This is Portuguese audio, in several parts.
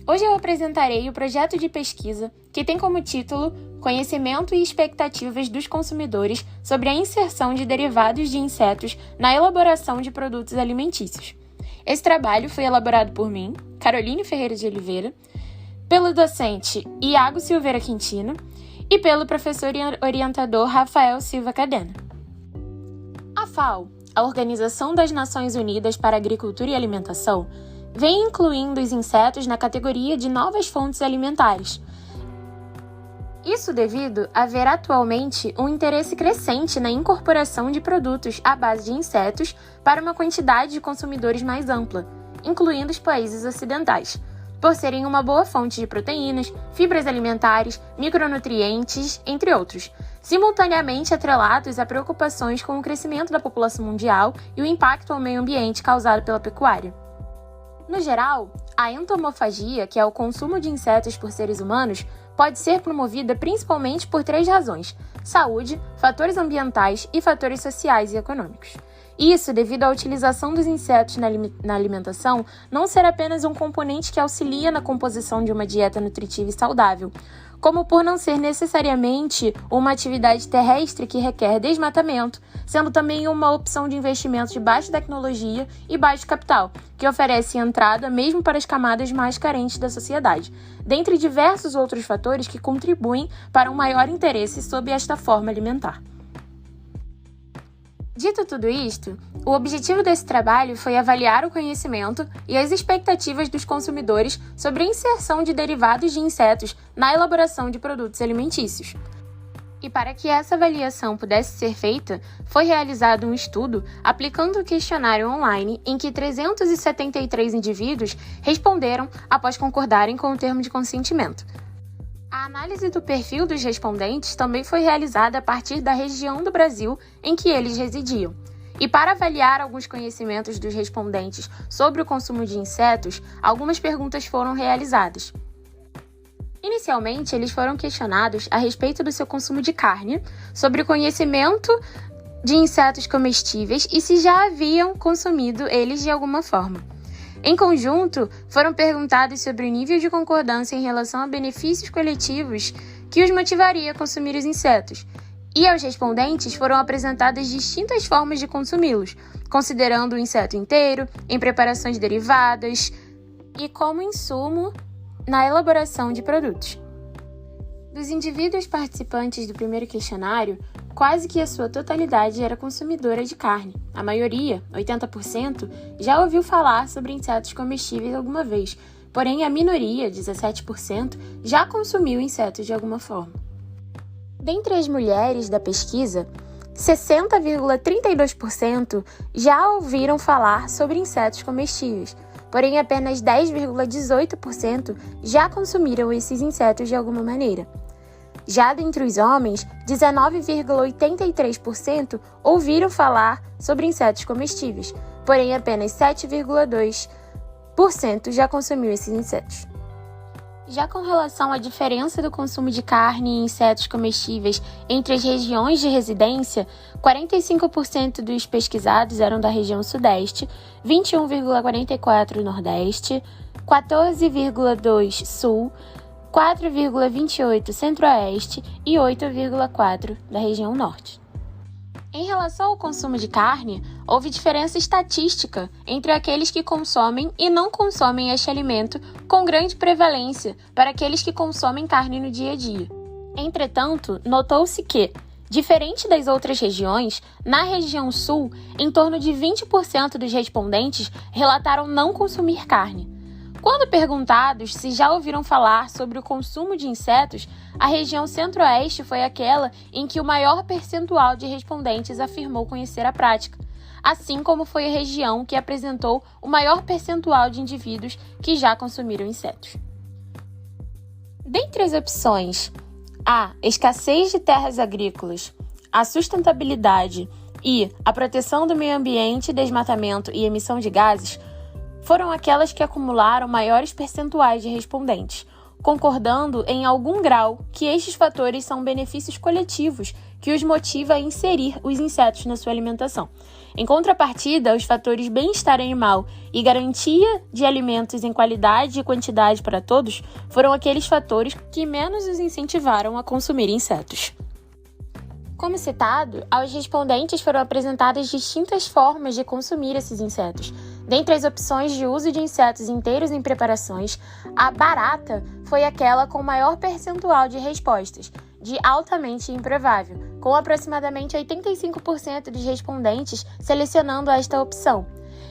Hoje eu apresentarei o projeto de pesquisa que tem como título Conhecimento e expectativas dos consumidores sobre a inserção de derivados de insetos na elaboração de produtos alimentícios. Esse trabalho foi elaborado por mim, Caroline Ferreira de Oliveira, pelo docente Iago Silveira Quintino e pelo professor e orientador Rafael Silva Cadena. A FAO, a Organização das Nações Unidas para a Agricultura e Alimentação, vem incluindo os insetos na categoria de novas fontes alimentares. Isso devido a haver atualmente um interesse crescente na incorporação de produtos à base de insetos para uma quantidade de consumidores mais ampla, incluindo os países ocidentais, por serem uma boa fonte de proteínas, fibras alimentares, micronutrientes, entre outros, simultaneamente atrelados a preocupações com o crescimento da população mundial e o impacto ao meio ambiente causado pela pecuária. No geral, a entomofagia, que é o consumo de insetos por seres humanos, pode ser promovida principalmente por 3 razões: saúde, fatores ambientais e fatores sociais e econômicos. Isso devido à utilização dos insetos na alimentação não ser apenas um componente que auxilia na composição de uma dieta nutritiva e saudável, como por não ser necessariamente uma atividade terrestre que requer desmatamento, sendo também uma opção de investimento de baixa tecnologia e baixo capital, que oferece entrada mesmo para as camadas mais carentes da sociedade, dentre diversos outros fatores que contribuem para um maior interesse sob esta forma alimentar. Dito tudo isto, o objetivo desse trabalho foi avaliar o conhecimento e as expectativas dos consumidores sobre a inserção de derivados de insetos na elaboração de produtos alimentícios. E para que essa avaliação pudesse ser feita, foi realizado um estudo aplicando o questionário online em que 373 indivíduos responderam após concordarem com o termo de consentimento. A análise do perfil dos respondentes também foi realizada a partir da região do Brasil em que eles residiam. E para avaliar alguns conhecimentos dos respondentes sobre o consumo de insetos, algumas perguntas foram realizadas. Inicialmente, eles foram questionados a respeito do seu consumo de carne, sobre o conhecimento de insetos comestíveis e se já haviam consumido eles de alguma forma. Em conjunto, foram perguntados sobre o nível de concordância em relação a benefícios coletivos que os motivaria a consumir os insetos, e aos respondentes foram apresentadas distintas formas de consumi-los, considerando o inseto inteiro, em preparações derivadas e como insumo na elaboração de produtos. Dos indivíduos participantes do primeiro questionário, quase que a sua totalidade era consumidora de carne. A maioria, 80%, já ouviu falar sobre insetos comestíveis alguma vez, porém a minoria, 17%, já consumiu insetos de alguma forma. Dentre as mulheres da pesquisa, 60,32% já ouviram falar sobre insetos comestíveis, porém apenas 10,18% já consumiram esses insetos de alguma maneira. Já dentre os homens, 19,83% ouviram falar sobre insetos comestíveis, porém apenas 7,2% já consumiu esses insetos. Já com relação à diferença do consumo de carne e insetos comestíveis entre as regiões de residência, 45% dos pesquisados eram da região Sudeste, 21,44% Nordeste, 14,2% Sul, 4,28% Centro-Oeste e 8,4% da região Norte. Em relação ao consumo de carne, houve diferença estatística entre aqueles que consomem e não consomem este alimento, com grande prevalência para aqueles que consomem carne no dia a dia. Entretanto, notou-se que, diferente das outras regiões, na região Sul, em torno de 20% dos respondentes relataram não consumir carne. Quando perguntados se já ouviram falar sobre o consumo de insetos, a região Centro-Oeste foi aquela em que o maior percentual de respondentes afirmou conhecer a prática, assim como foi a região que apresentou o maior percentual de indivíduos que já consumiram insetos. Dentre as opções a escassez de terras agrícolas, a sustentabilidade e a proteção do meio ambiente, desmatamento e emissão de gases, foram aquelas que acumularam maiores percentuais de respondentes, concordando em algum grau que estes fatores são benefícios coletivos que os motiva a inserir os insetos na sua alimentação. Em contrapartida, os fatores bem-estar animal e garantia de alimentos em qualidade e quantidade para todos foram aqueles fatores que menos os incentivaram a consumir insetos. Como citado, aos respondentes foram apresentadas distintas formas de consumir esses insetos. Dentre as opções de uso de insetos inteiros em preparações, a barata foi aquela com maior percentual de respostas, de altamente improvável, com aproximadamente 85% dos respondentes selecionando esta opção.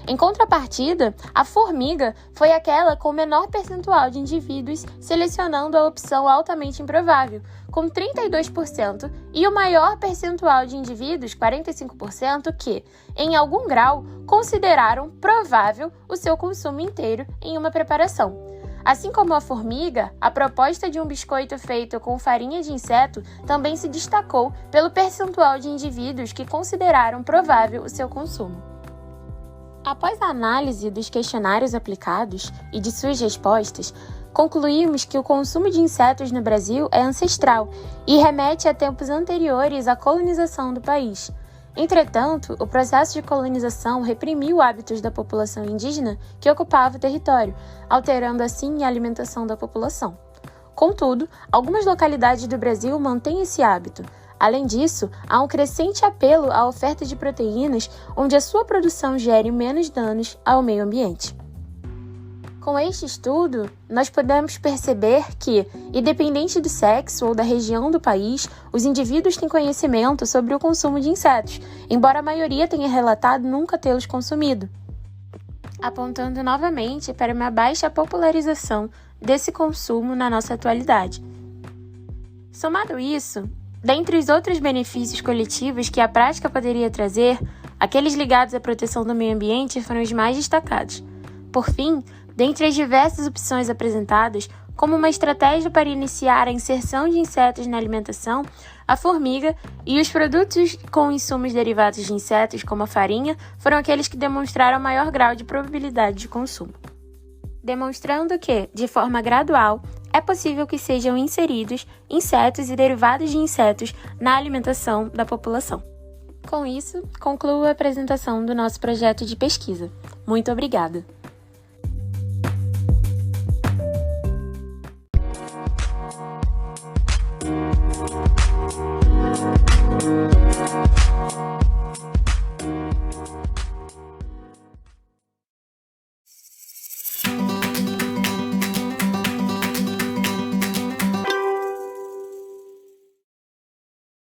Em contrapartida, a formiga foi aquela com menor percentual de indivíduos selecionando a opção altamente improvável, com 32%, e o maior percentual de indivíduos, 45%, que, em algum grau, consideraram provável o seu consumo inteiro em uma preparação. Assim como a formiga, a proposta de um biscoito feito com farinha de inseto também se destacou pelo percentual de indivíduos que consideraram provável o seu consumo. Após a análise dos questionários aplicados e de suas respostas, concluímos que o consumo de insetos no Brasil é ancestral e remete a tempos anteriores à colonização do país. Entretanto, o processo de colonização reprimiu hábitos da população indígena que ocupava o território, alterando assim a alimentação da população. Contudo, algumas localidades do Brasil mantêm esse hábito. Além disso, há um crescente apelo à oferta de proteínas onde a sua produção gere menos danos ao meio ambiente. Com este estudo, nós podemos perceber que, independente do sexo ou da região do país, os indivíduos têm conhecimento sobre o consumo de insetos, embora a maioria tenha relatado nunca tê-los consumido, apontando novamente para uma baixa popularização desse consumo na nossa atualidade. Somado isso, dentre os outros benefícios coletivos que a prática poderia trazer, aqueles ligados à proteção do meio ambiente foram os mais destacados. Por fim, dentre as diversas opções apresentadas, como uma estratégia para iniciar a inserção de insetos na alimentação, a formiga e os produtos com insumos derivados de insetos, como a farinha, foram aqueles que demonstraram maior grau de probabilidade de consumo. Demonstrando que, de forma gradual, é possível que sejam inseridos insetos e derivados de insetos na alimentação da população. Com isso, concluo a apresentação do nosso projeto de pesquisa. Muito obrigada!